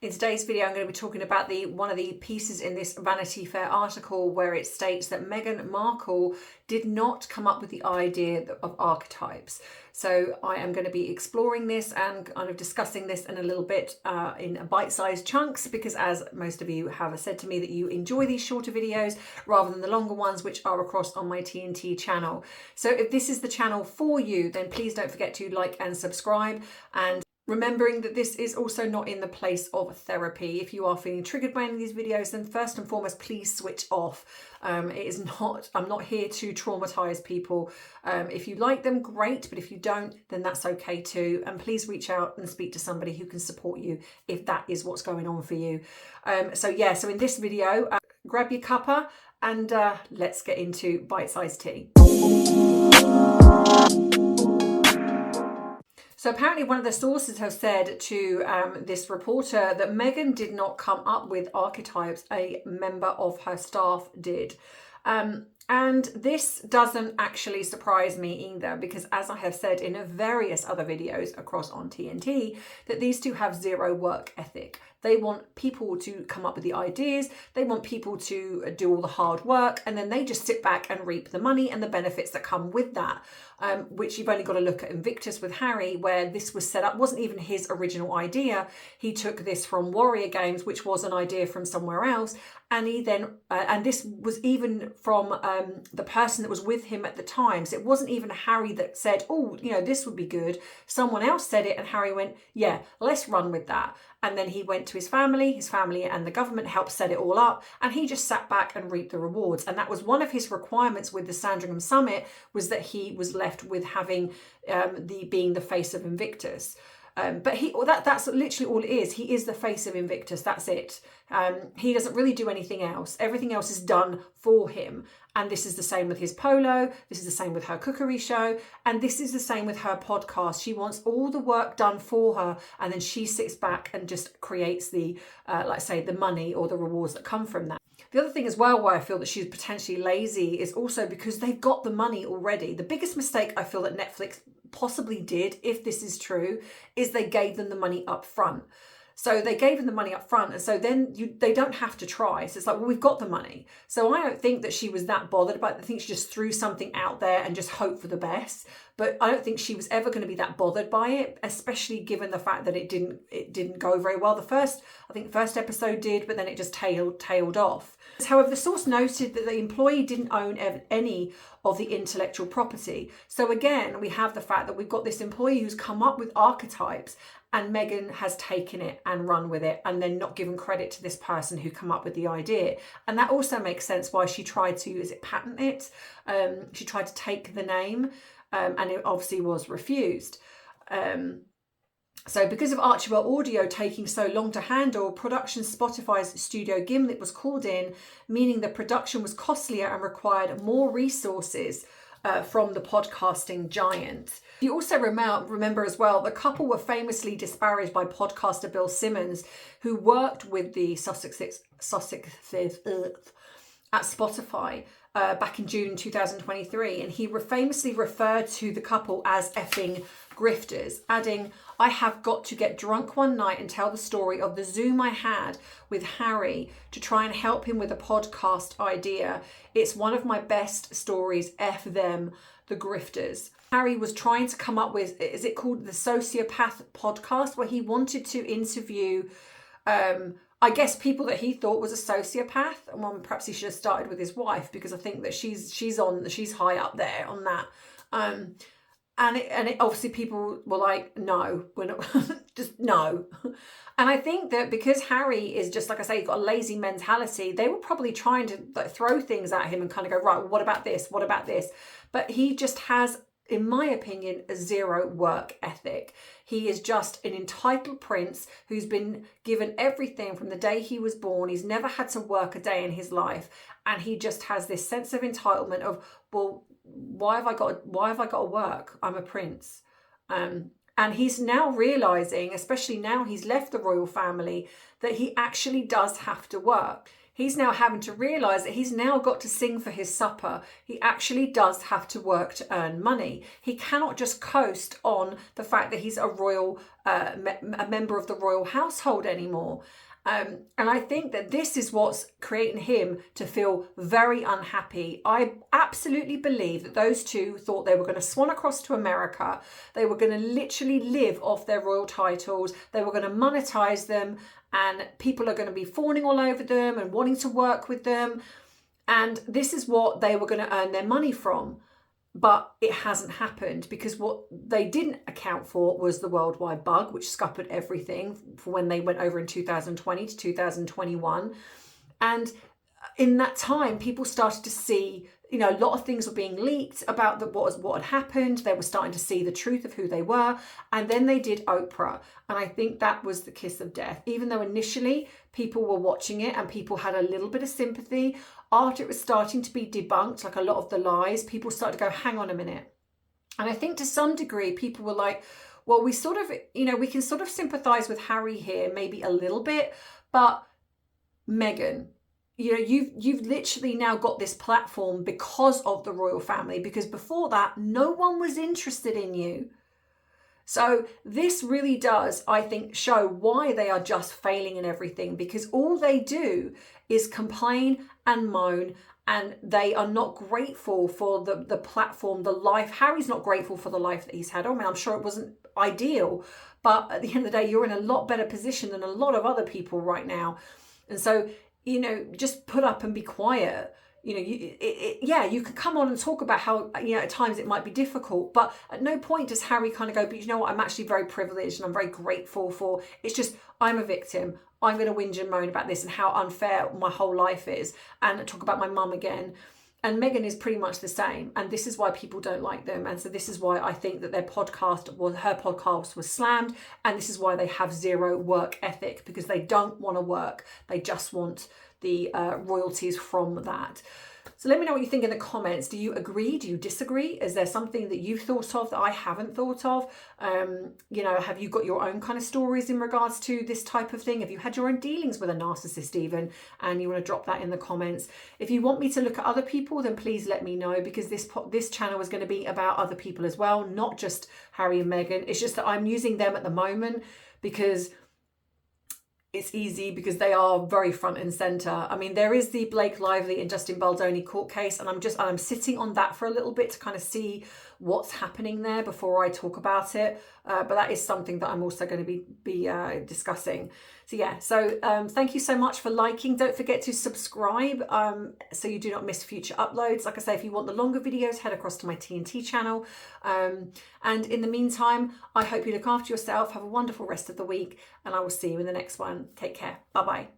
In today's video, I'm going to be talking about one of the pieces in this Vanity Fair article where it states that Meghan Markle did not come up with the idea of archetypes. So I am going to be exploring this and kind of discussing this in a little bit in bite-sized chunks, because as most of you have said to me that you enjoy these shorter videos rather than the longer ones, which are across on my TNT channel. So if this is the channel for you, then please don't forget to like and subscribe, and remembering that this is also not in the place of therapy. If you are feeling triggered by any of these videos, then first and foremost, please switch off. I'm not here to traumatize people. If you like them, great, but if you don't, then that's okay too. And please reach out and speak to somebody who can support you if that is what's going on for you. So in this video, grab your cuppa and let's get into Bitesize Tea. So apparently one of the sources have said to this reporter that Meghan did not come up with archetypes, a member of her staff did. And this doesn't actually surprise me either, because as I have said in various other videos across on TNT, that these two have zero work ethic. They want people to come up with the ideas, they want people to do all the hard work, and then they just sit back and reap the money and the benefits that come with that. Which you've only got to look at Invictus with Harry, where this was set up, wasn't even his original idea. He took this from Warrior Games, which was an idea from somewhere else, and he then, and this was even from the person that was with him at the time. So it wasn't even Harry that said, oh, you know, this would be good. Someone else said it and Harry went, yeah, let's run with that. And then he went to his family and the government helped set it all up, and he just sat back and reaped the rewards. And that was one of his requirements with the Sandringham Summit, was that he was left with having being the face of Invictus. But that's literally all it is. He is the face of Invictus. That's it. He doesn't really do anything else. Everything else is done for him. And this is the same with his polo. This is the same with her cookery show. And this is the same with her podcast. She wants all the work done for her. And then she sits back and just creates the, like say, the money or the rewards that come from that. The other thing as well why I feel that she's potentially lazy is also because they've got the money already. The biggest mistake I feel that Netflix possibly did, if this is true, is they gave them the money up front. So they gave them the money up front, and so then they don't have to try. So it's like, well, we've got the money. So I don't think that she was that bothered about it. I think she just threw something out there and just hoped for the best. But I don't think she was ever going to be that bothered by it, especially given the fact that it didn't go very well. I think the first episode did, but then it just tailed off. However, the source noted that the employee didn't own any of the intellectual property. So again, we have the fact that we've got this employee who's come up with archetypes, and Meghan has taken it and run with it, and then not given credit to this person who come up with the idea. And that also makes sense why she tried to, patent it? She tried to take the name, and it obviously was refused. So because of Archewell Audio taking so long to handle, production Spotify's Studio Gimlet was called in, meaning the production was costlier and required more resources from the podcasting giant. You also remember as well, the couple were famously disparaged by podcaster Bill Simmons, who worked with the Sussexes at Spotify back in June 2023. And he famously referred to the couple as effing grifters, adding, I have got to get drunk one night and tell the story of the Zoom I had with Harry to try and help him with a podcast idea. It's one of my best stories, F them, the grifters. Harry was trying to come up with, is it called the Sociopath podcast, where he wanted to interview, I guess, people that he thought was a sociopath. And well, perhaps he should have started with his wife, because I think that she's high up there on that. And it obviously people were like, no, we're not, just no. And I think that because Harry is just, like I say, got a lazy mentality, they were probably trying to throw things at him and kind of go, right, well, what about this? What about this? But he just has, in my opinion, a zero work ethic. He is just an entitled prince who's been given everything from the day he was born. He's never had to work a day in his life. And he just has this sense of entitlement of, well, why have I got to work? I'm a prince. And he's now realizing, especially now he's left the royal family, that he actually does have to work. he's now having to realise that he's now got to sing for his supper. He actually does have to work to earn money. He cannot just coast on the fact that he's a royal, a member of the royal household anymore. And I think that this is what's creating him to feel very unhappy. I absolutely believe that those two thought they were going to swan across to America. They were going to literally live off their royal titles. They were going to monetize them, and people are going to be fawning all over them and wanting to work with them. And this is what they were going to earn their money from. But it hasn't happened, because what they didn't account for was the worldwide bug, which scuppered everything for when they went over in 2020 to 2021. And in that time, people started to see, you know, a lot of things were being leaked about what had happened. They were starting to see the truth of who they were. And then they did Oprah. And I think that was the kiss of death. Even though initially people were watching it and people had a little bit of sympathy, after it was starting to be debunked, like a lot of the lies, people started to go, hang on a minute. And I think to some degree, people were like, well, we sort of, you know, we can sort of sympathize with Harry here, maybe a little bit, but Meghan, you know, you've literally now got this platform because of the royal family, because before that, no one was interested in you. So this really does, I think, show why they are just failing in everything, because all they do is complain and moan, and they are not grateful for the platform, the life. Harry's not grateful for the life that he's had. I mean, I'm sure it wasn't ideal, but at the end of the day, you're in a lot better position than a lot of other people right now. And so, you know, just put up and be quiet. You know, you can come on and talk about how, you know, at times it might be difficult, but at no point does Harry kind of go, but you know what, I'm actually very privileged and I'm very grateful for, it's just, I'm a victim. I'm going to whinge and moan about this and how unfair my whole life is, and talk about my mum again. And Meghan is pretty much the same. And this is why people don't like them. And so this is why I think that her podcast was slammed. And this is why they have zero work ethic, because they don't want to work. They just want the royalties from that. So let me know what you think in the comments. Do you agree? Do you disagree? Is there something that you've thought of that I haven't thought of? You know, have you got your own kind of stories in regards to this type of thing? Have you had your own dealings with a narcissist even? And you want to drop that in the comments. If you want me to look at other people, then please let me know, because this channel is going to be about other people as well, not just Harry and Meghan. It's just that I'm using them at the moment because it's easy, because they are very front and center. I mean, there is the Blake Lively and Justin Baldoni court case, and I'm sitting on that for a little bit to kind of see what's happening there before I talk about it. But that is something that I'm also going to be discussing. So yeah, so thank you so much for liking. Don't forget to subscribe so you do not miss future uploads. Like I say, if you want the longer videos, head across to my TNT channel. And in the meantime, I hope you look after yourself. Have a wonderful rest of the week, and I will see you in the next one. Take care. Bye-bye.